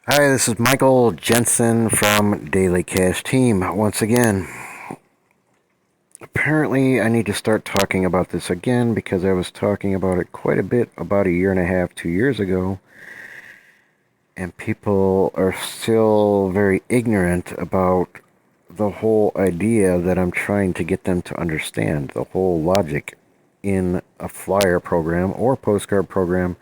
Hi, this is Michael Jensen from Daily Cash Team. Once again, apparently I need to start talking about this again because I was talking about it quite a bit about a year and a half, 2 years ago, and people are still very ignorant about the whole idea that I'm trying to get them to understand, the whole logic in a flyer program or postcard program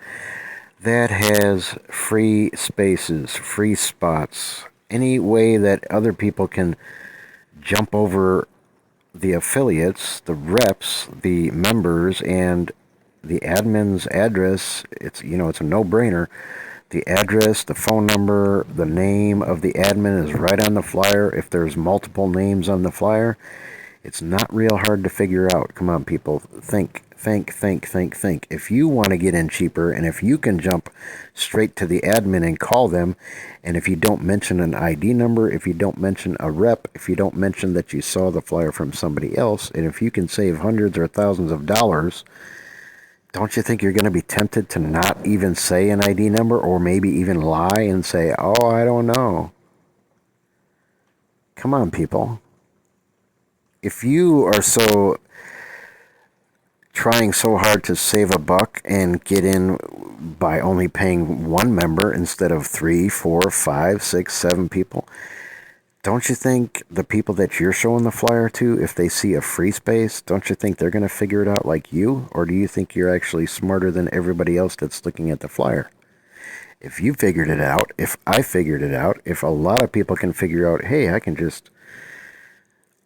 that has free spaces, free spots, any way that other people can jump over the affiliates, the reps, the members, and the admin's address. It's a no-brainer. The address, the phone number, the name of the admin is right on the flyer. If there's multiple names on the flyer, it's not real hard to figure out. Come on, people. Think. If you want to get in cheaper, and if you can jump straight to the admin and call them, and if you don't mention an ID number, if you don't mention a rep, if you don't mention that you saw the flyer from somebody else, and if you can save hundreds or thousands of dollars, don't you think you're going to be tempted to not even say an ID number, or maybe even lie and say, oh, I don't know? Come on, people. If you are trying so hard to save a buck and get in by only paying one member instead of 3, 4, 5, 6, 7 people, don't you think the people that you're showing the flyer to, if they see a free space, don't you think they're going to figure it out like you? Or do you think you're actually smarter than everybody else that's looking at the flyer? If you figured it out, if I figured it out, if a lot of people can figure out, hey,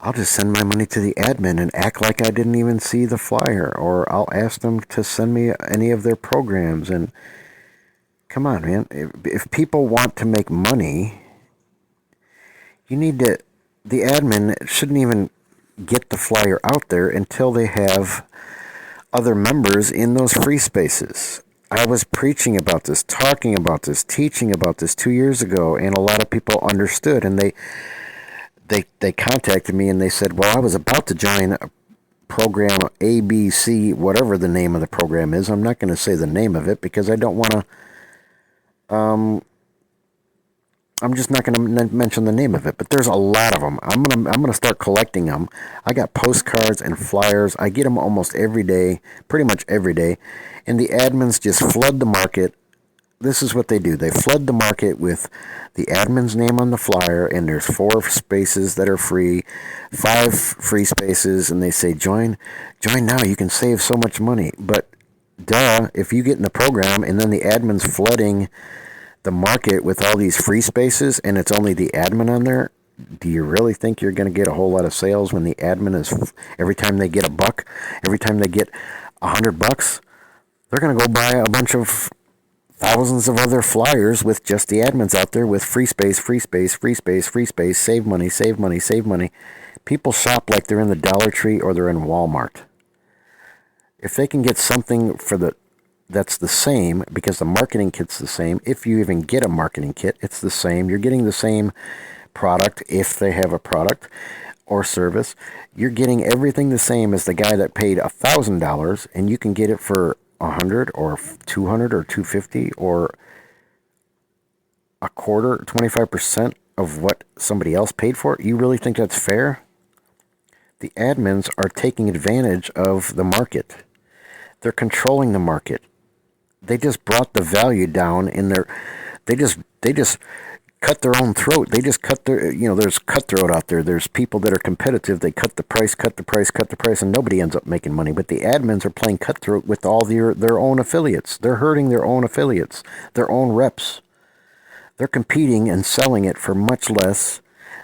I'll just send my money to the admin and act like I didn't even see the flyer, or I'll ask them to send me any of their programs. And come on, man, if people want to make money, you need to. The admin shouldn't even get the flyer out there until they have other members in those free spaces. I was preaching about this, talking about this, teaching about this 2 years ago, and a lot of people understood, and they contacted me and they said, well, I was about to join a program ABC, whatever the name of the program is. I'm not going to say the name of it because I don't want to. I'm just not going to mention the name of it, but there's a lot of them. I'm gonna start collecting them. I got postcards and flyers. I get them almost every day, pretty much every day, and the admins just flood the market. This is what they do. They flood the market with the admin's name on the flyer, and there's 4 spaces that are free, 5 free spaces, and they say join now. You can save so much money. But duh, if you get in the program and then the admin's flooding the market with all these free spaces and it's only the admin on there, do you really think you're going to get a whole lot of sales when the admin is, every time they get a buck, every time they get $100, they're going to go buy a bunch of thousands of other flyers with just the admins out there with free space, save money, save money, save money. People shop like they're in the Dollar Tree or they're in Walmart. If they can get something that's the same, because the marketing kit's the same, if you even get a marketing kit, it's the same. You're getting the same product if they have a product or service. You're getting everything the same as the guy that paid $1,000, and you can get it for 100 or 200 or 250 or a quarter, 25% of what somebody else paid for it. You really think that's fair? The admins are taking advantage of the market. They're controlling the market. They just brought the value down in their. They just cut their own throat. They just cut their. There's cutthroat out there. There's people that are competitive. They cut the price, and nobody ends up making money. But the admins are playing cutthroat with all their own affiliates. They're hurting their own affiliates, their own reps. They're competing and selling it for much less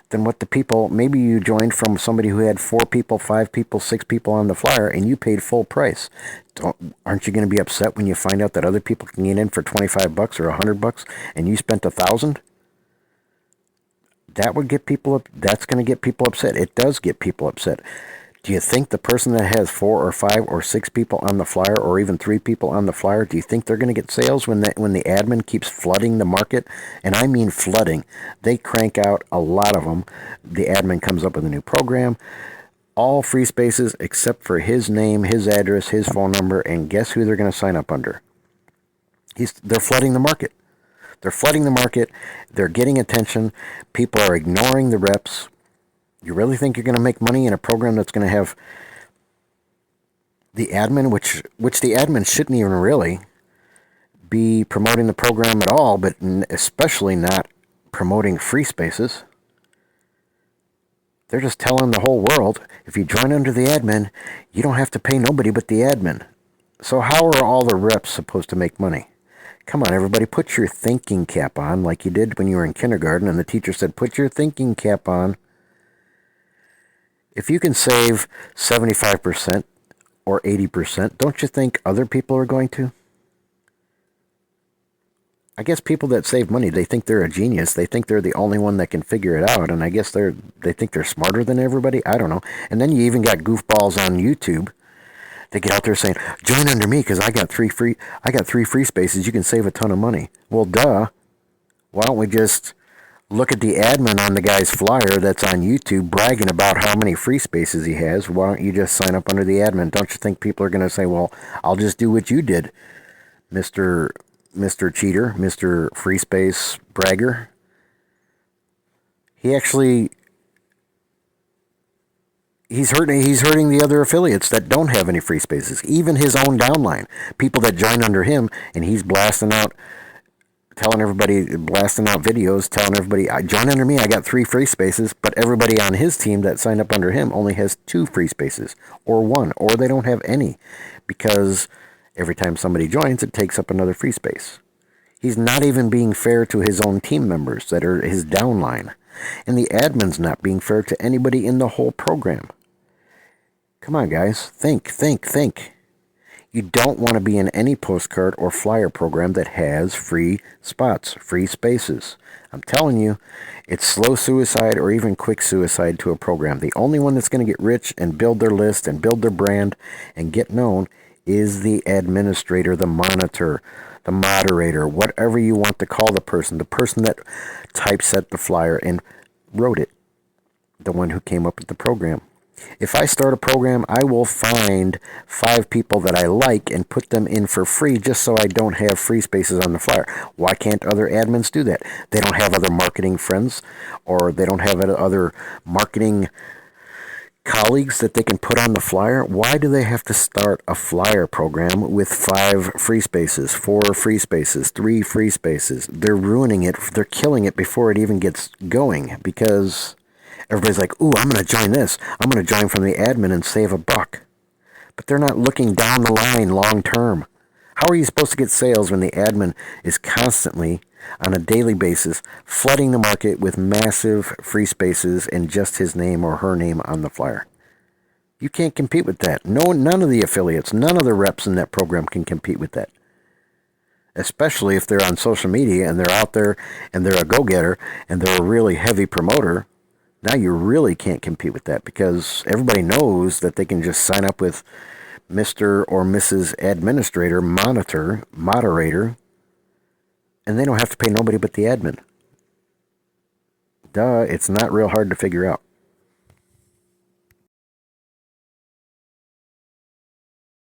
than what the people. Maybe you joined from somebody who had 4 people, 5 people, 6 people on the flyer, and you paid full price. Aren't you going to be upset when you find out that other people can get in for $25 or $100 and you spent $1,000? That's going to get people upset. It does get people upset. Do you think the person that has 4 or 5 or 6 people on the flyer, or even 3 people on the flyer, do you think they're going to get sales when the admin keeps flooding the market? And I mean flooding. They crank out a lot of them. The admin comes up with a new program. All free spaces except for his name, his address, his phone number, and guess who they're going to sign up under? They're flooding the market. They're flooding the market. They're getting attention. People are ignoring the reps. You really think you're going to make money in a program that's going to have the admin, which the admin shouldn't even really be promoting the program at all, but especially not promoting free spaces? They're just telling the whole world, if you join under the admin, you don't have to pay nobody but the admin. So how are all the reps supposed to make money? Come on, everybody, put your thinking cap on like you did when you were in kindergarten and the teacher said, put your thinking cap on. If you can save 75% or 80%, don't you think other people are going to? I guess people that save money, they think they're a genius. They think they're the only one that can figure it out, and I guess they think they're smarter than everybody. I don't know. And then you even got goofballs on YouTube. They get out there saying, "Join under me because I got three free spaces. You can save a ton of money." Well, duh. Why don't we just look at the admin on the guy's flyer that's on YouTube bragging about how many free spaces he has? Why don't you just sign up under the admin? Don't you think people are going to say, "Well, I'll just do what you did, Mr. Cheater, Mr. Free Space Bragger"? He's hurting the other affiliates that don't have any free spaces, even his own downline, people that join under him, and he's blasting out videos, telling everybody, "I join under me, I got 3 free spaces," but everybody on his team that signed up under him only has 2 free spaces, or 1, or they don't have any, because every time somebody joins, it takes up another free space. He's not even being fair to his own team members that are his downline, and the admin's not being fair to anybody in the whole program. Come on, guys. Think. You don't want to be in any postcard or flyer program that has free spots, free spaces. I'm telling you, it's slow suicide or even quick suicide to a program. The only one that's going to get rich and build their list and build their brand and get known is the administrator, the monitor, the moderator, whatever you want to call the person that typeset the flyer and wrote it, the one who came up with the program. If I start a program, I will find 5 people that I like and put them in for free just so I don't have free spaces on the flyer. Why can't other admins do that? They don't have other marketing friends, or they don't have other marketing colleagues that they can put on the flyer. Why do they have to start a flyer program with 5 free spaces, 4 free spaces, 3 free spaces? They're ruining it. They're killing it before it even gets going, because everybody's like, "Ooh, I'm going to join this. I'm going to join from the admin and save $1." But they're not looking down the line long term. How are you supposed to get sales when the admin is constantly, on a daily basis, flooding the market with massive free spaces and just his name or her name on the flyer? You can't compete with that. None of the affiliates, none of the reps in that program can compete with that. Especially if they're on social media and they're out there and they're a go-getter and they're a really heavy promoter. Now you really can't compete with that, because everybody knows that they can just sign up with Mr. or Mrs. Administrator, moderator, and they don't have to pay nobody but the admin. Duh, it's not real hard to figure out.